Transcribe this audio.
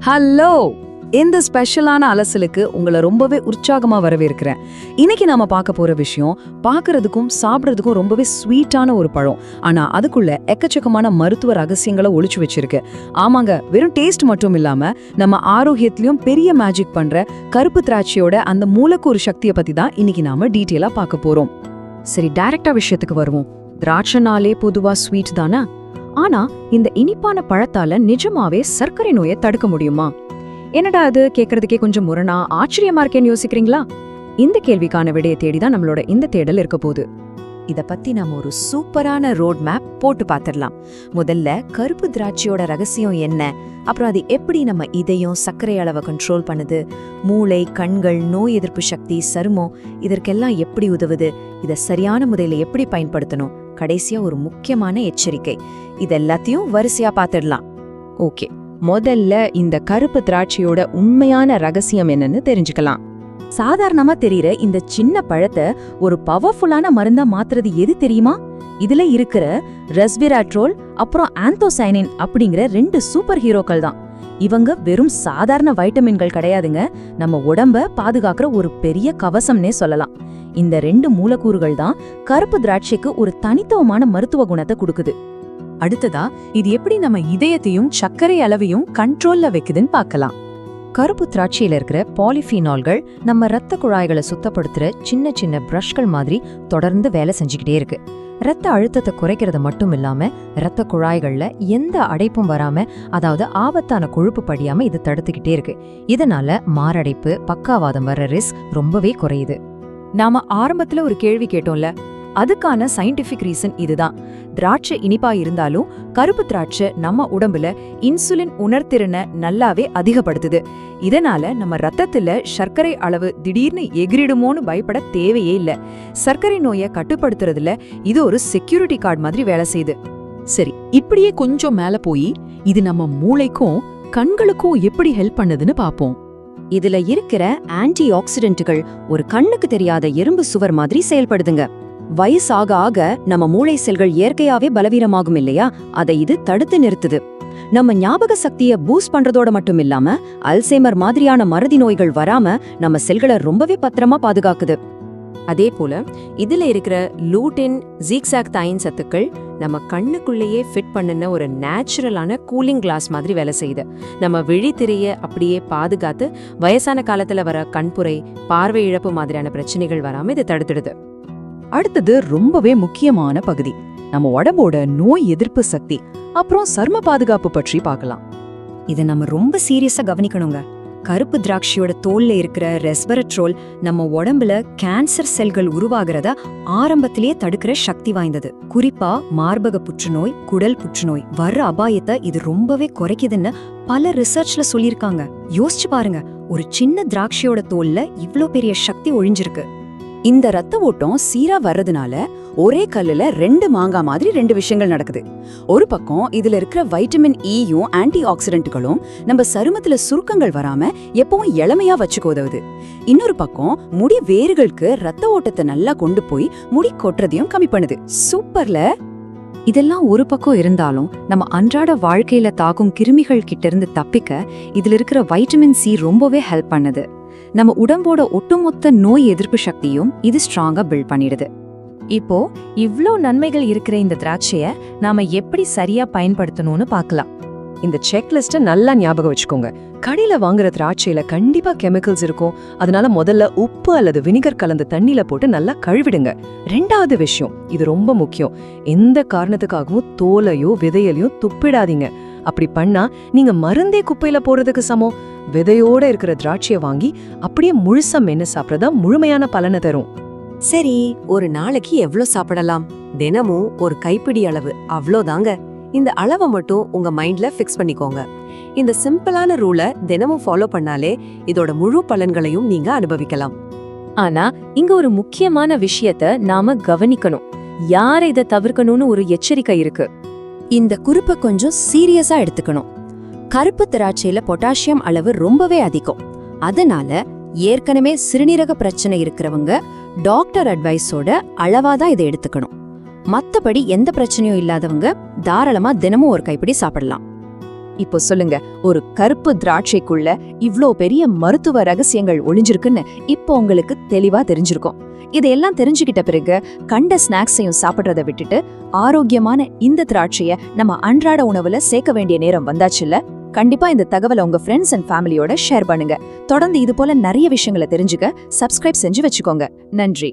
Hello! இந்த ஸ்பெஷலான அலசலுக்கு உங்களை ரொம்பவே உற்சாகமா வரவேற்கிறேன். இன்னைக்கு நாம பார்க்க போற விஷயம் பார்க்கறதுக்கும் சாப்பிட்றதுக்கும் ரொம்பவே ஸ்வீட்டான ஒரு பழம். ஆனா அதுக்குள்ள எக்கச்சக்கமான மருத்துவ ரகசியங்களை ஒளிச்சு வச்சிருக்கு. ஆமாங்க, வெறும் டேஸ்ட் மட்டும் இல்லாம நம்ம ஆரோக்கியத்திலயும் பெரிய மேஜிக் பண்ற கருப்பு திராட்சையோட அந்த மூலக்கூறு சக்தியை பத்தி தான் இன்னைக்கு நாம டீட்டெயிலா பார்க்க போறோம். சரி, டைரக்டா விஷயத்துக்கு வருவோம். திராட்சைனாலே பொதுவா ஸ்வீட் தானே. ஆனா இந்த இனிப்பான பழத்தால நிஜமாவே சர்க்கரை நோயை தடுக்க முடியுமா? என்னடா அது கேக்குறதுக்கே கொஞ்சம் முரணா ஆச்சரியமா இருக்கேன்னு யோசிக்கிறீங்களா? இந்த கேள்விக்கான விடையை தேடிதான் நம்மளோட இந்த தேடல் இருக்க போகுது. இத பத்தி நாம ஒரு சூப்பரான ரோட் மேப் போட்டு பாத்திரலாம். முதல்ல கருப்பு திராட்சையோட ரகசியம் என்ன, அப்புறம் அது எப்படி நம்ம இதயம் சர்க்கரை அளவை கண்ட்ரோல் பண்ணுது, மூளை, கண்கள், நோய் எதிர்ப்பு சக்தி, சருமம், இதற்கெல்லாம் எப்படி உதவுது, இதை சரியான முறையில எப்படி பயன்படுத்தணும், கடைசியா ஒரு முக்கியமான எச்சரிக்கை, இதெல்லாத்தையும் வரிசையா பாத்திடலாம். ஓகே, முதல்ல இந்த கருப்பு திராட்சையோட உண்மையான ரகசியம் என்னன்னு தெரிஞ்சுக்கலாம். சாதாரணமா தெரியற இந்த சின்ன பழத்தை ஒரு பவர்ஃபுல்லான மருந்தா மாத்துறது எது தெரியுமா? இதுல இருக்கிற ரெஸ்விராட்ரோல் அப்புறம் ஆந்தோசைனின் அப்படிங்கிற 2 சூப்பர் ஹீரோக்கள் தான். இவங்க வெறும் சாதாரண வைட்டமின்கள் கிடையாதுங்க, நம்ம உடம்ப பாதுகாக்கிற ஒரு பெரிய கவசம்னே சொல்லலாம். இந்த 2 மூலக்கூறுகள் தான் கருப்பு திராட்சைக்கு ஒரு தனித்துவமான மருத்துவ குணத்தை கொடுக்குது. அடுத்ததா இது எப்படி நம்ம இதயத்தையும் சர்க்கரை அளவையும் கண்ட்ரோல்ல வைக்குதுன்னு பார்க்கலாம். கருப்பு திராட்சையில இருக்கிற பாலிஃபீனால்கள் நம்ம ரத்த குழாய்களை சுத்தப்படுத்துற சின்ன சின்ன பிரஷ்கள் மாதிரி தொடர்ந்து வேலை செஞ்சுக்கிட்டே இருக்கு. ரத்த அழுத்தத்தை குறைக்கிறது மட்டும் இல்லாம ரத்த குழாய்கள்ல எந்த அடைப்பும் வராம, அதாவது ஆபத்தான கொழுப்பு படியாம இது தடுத்துக்கிட்டே இருக்கு. இதனால மாரடைப்பு, பக்காவாதம் வர்ற ரிஸ்க் ரொம்பவே குறையுது. நாம ஆரம்பத்துல ஒரு கேள்வி கேட்டோம்ல, அதுக்கான சயின்டிபிக் ரீசன் இதுதான். திராட்சை இனிப்பா இருந்தாலும் கருப்பு திராட்சை நம்ம உடம்புல இன்சுலின் உணர்திறனை நல்லாவே அதிகப்படுத்துது. இதனால நம்ம ரத்தத்துல சர்க்கரை அளவு திடீர்னு எகிரிடுமோன்னு பயப்பட தேவையே இல்ல. சர்க்கரை நோயை கட்டுப்படுத்துறதுல இது ஒரு செக்யூரிட்டி கார்டு மாதிரி வேலை செய்யுது. சரி, இப்படியே கொஞ்சம் மேல போய் இது நம்ம மூளைக்கும் கண்களுக்கும் எப்படி ஹெல்ப் பண்ணுதுன்னு பாப்போம். இதுல இருக்கிற ஆன்டி ஆக்சிடென்ட்டுகள் ஒரு கண்ணுக்கு தெரியாத எறும்பு சுவர் மாதிரி செயல்படுதுங்க. வயசாக ஆக நம்ம மூளை செல்கள் இயற்கையாவே பலவீனமாகும் இல்லையா, அதை இது தடுத்து நிறுத்துது. நம்ம ஞாபக சக்தியை பூஸ்ட் பண்றதோட மட்டும் இல்லாம அல்சைமர் மாதிரியான மறதி நோய்கள் வராம நம்ம செல்களை ரொம்பவே பத்திரமா பாதுகாக்குது. அதே போல இதுல இருக்கிற லூட்டின், ஜீக்சாக்தைன் சத்துக்கள் நம்ம கண்ணுக்குள்ளேயே ஃபிட் பண்ணுன ஒரு நேச்சுரலான கூலிங் கிளாஸ் மாதிரி வேலை செய்யுது. நம்ம விழித்திரைய அப்படியே பாதுகாத்து வயசான காலத்துல வர கண்புரை, பார்வை இழப்பு மாதிரியான பிரச்சனைகள் வராம இது தடுத்துடுது. அடுத்தது ரொம்பவே முக்கியமான பகுதி, நம்ம உடம்போட நோய் எதிர்ப்பு சக்தி அப்புறம் சர்ம பாதுகாப்பு பற்றி பார்க்கலாம். இதை நம்ம ரொம்ப சீரியஸா கவனிக்கணுங்க. கருப்பு திராட்சையோட தோல்ல இருக்கிற ரெஸ்வரட்ரோல் நம்ம உடம்புல கேன்சர் செல்கள் உருவாகிறத ஆரம்பத்திலேயே தடுக்கிற சக்தி வாய்ந்தது. குறிப்பா மார்பக புற்றுநோய், குடல் புற்றுநோய் வர்ற அபாயத்தை இது ரொம்பவே குறைக்குதுன்னு பல ரிசர்ச்ல சொல்லியிருக்காங்க. யோசிச்சு பாருங்க, ஒரு சின்ன திராட்சையோட தோல்ல இவ்ளோ பெரிய சக்தி ஒழிஞ்சிருக்கு. இந்த ரத்த ஓட்டம் சீரா வர்றதுனால ஒரே கல்லுல 2 மாங்காய் மாதிரி 2 விஷயங்கள் நடக்குது. ஒரு பக்கம் இதுல இருக்கிற வைட்டமின் ஈயும் ஆன்டி ஆக்சிடென்ட்களும் நம்ம சருமத்துல சுருக்கங்கள் வராம எப்பவும் இளமையா வச்சுக்க உதவுது. இன்னொரு பக்கம் முடி வேர்களுக்கு ரத்த ஓட்டத்தை நல்லா கொண்டு போய் முடி கொட்டுறதையும் கம்மி பண்ணுது. சூப்பர்ல! இதெல்லாம் ஒரு பக்கம் இருந்தாலும் நம்ம அன்றாட வாழ்க்கையில தாக்கும் கிருமிகள் கிட்ட இருந்து தப்பிக்க இதுல இருக்கிற வைட்டமின் சி ரொம்பவே ஹெல்ப் பண்ணுது. நம்ம உடம்போட ஒட்டுமொத்த நோய் எதிர்ப்பு சக்தியும் இது ஸ்ட்ராங்கா பில்ட் பண்ணிடுது. இப்போ இவ்ளோ நன்மைகள் இருக்கிற இந்த திராட்சைய நாம எப்படி சரியா பயன்படுத்தணும்னு பார்க்கலாம். இந்த செக்லிஸ்ட நல்லா ஞாபகம் வச்சுக்கோங்க. கடையில வாங்குற திராட்சையில கண்டிப்பா கெமிக்கல்ஸ் இருக்கும். அதனால முதல்ல உப்பு அல்லது வினிகர் கலந்த தண்ணியில போட்டு நல்லா கழுவிடுங்க. 2வது விஷயம், இது ரொம்ப முக்கியம், எந்த காரணத்துக்காகவும் தோலையோ விதையலையோ துப்பிடாதீங்க. அப்படி பண்ணா நீங்க மருந்தே குப்பையில போடுறதுக்கு சமம். விதையோட இருக்கிற திராட்சையை வாங்கி அப்படியே முழுசா மென்னு சாப்பிடறதா முழுமையான பலனை தரும். சரி, ஒரு நாளைக்கு எவ்ளோ சாப்பிடலாம்? தினமும் ஒரு கைப்பிடி அளவு, அவ்ளோதாங்க. இந்த அளவை மட்டும் உங்க மைண்ட்ல ஃபிக்ஸ் பண்ணிக்கோங்க. இந்த சிம்பிளான ரூலை தினமும் ஃபாலோ பண்ணாலே இதோட முழு பலன்களையும் நீங்க அனுபவிக்கலாம். ஆனா இங்க ஒரு முக்கியமான விஷயத்த நாம கவனிக்கணும். யார் இதை தவிர்க்கணும்னு ஒரு எச்சரிக்கை இருக்கு. இந்த குறிப்பை கொஞ்சம் சீரியஸா எடுத்துக்கணும். கருப்பு திராட்சையில பொட்டாசியம் அளவு ரொம்பவே அதிகம். அதனால ஏற்கனவே சிறுநீரக பிரச்சனை இருக்கிறவங்க டாக்டர் அட்வைஸோட அளவாதான் இதை எடுத்துக்கணும். மத்தபடி எந்த பிரச்சனையும் இல்லாதவங்க தாராளமா தினமும் ஒரு கைப்பிடி சாப்பிடலாம். இப்போ சொல்லுங்க, ஒரு கருப்பு திராட்சைக்குள்ள இவ்ளோ பெரிய மருத்துவ ரகசியங்கள் ஒளிஞ்சிருக்குன்னு இப்போ உங்களுக்கு தெளிவா தெரிஞ்சிருக்கும். இதையெல்லாம் தெரிஞ்சுக்கிட்ட பிறகு கண்ட ஸ்நாக்ஸையும் சாப்பிடுறத விட்டுட்டு ஆரோக்கியமான இந்த திராட்சைய நம்ம அன்றாட உணவுல சேர்க்க வேண்டிய நேரம் வந்தாச்சுல்ல? கண்டிப்பா இந்த தகவலை உங்க ஃப்ரெண்ட்ஸ் அண்ட் ஃபேமிலியோட ஷேர் பண்ணுங்க. தொடர்ந்து இது போல நிறைய விஷயங்களை தெரிஞ்சுக்க சப்ஸ்கிரைப் செஞ்சு வச்சுக்கோங்க. நன்றி.